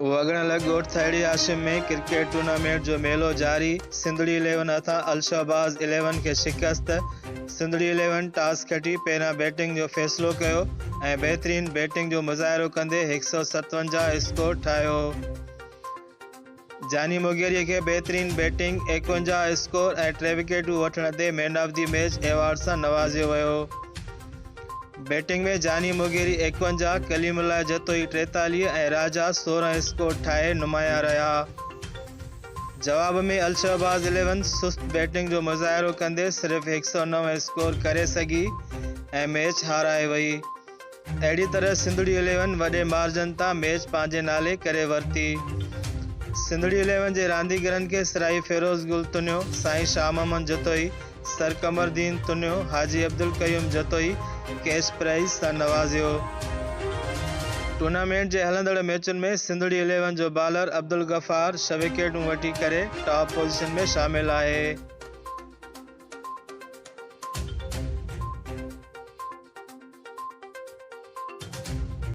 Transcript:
वगण ॻोठ थाइड़ी आशिम में cricket tournament जो मेलो जारी। सिंधड़ी 11 हथां अलशहबाज़ 11 के शिकस्त। सिंधड़ी 11 टॉस खटी पहिरियां बैटिंग जो फ़ैसिलो कयो ऐं बहितरीन बैटिंग जो मुज़ाहिरो कंदे 157 स्कोर ठाहियो। जानी मोगेरी के बेहतरीन बैटिंग 51 स्कोर ऐं 3 विकेटूं वठण ते man of the match award सां नवाज़ियो वियो। बैटिंग में जानी मोगेरी 51, कलीमुल्लाह जतोई 43 ऐं राजा 16 स्कोर ठाहे नुमाया रहा। जवाब में अलशहबाज़ 11 सुस्त बैटिंग जो मुज़ाहिरो कंदे सिर्फ़ 109 स्कोर करे सघी ऐं मैच हाराए वई। अहिड़ी तरह सिंधड़ी 11 वॾे मार्जन तां मैच पंहिंजे नाले करे वरिती। सिंधड़ी 11 जे रांदीगरनि खे सराई फिरोज़ गुल तुनियो, साईं Shah Mohammad Jatoi, sir कमरदीन तुनियो, Haji Abdul Qayyum Jatoi cash prize सां नवाज़ियो। टूर्नामेंट जे हलंदड़ मैचुनि में सिंधड़ी 11 जो बॉलर अब्दुल गफ़ार 6 विकेटूं वठी करे टॉप पोज़ीशन में शामिल आहे।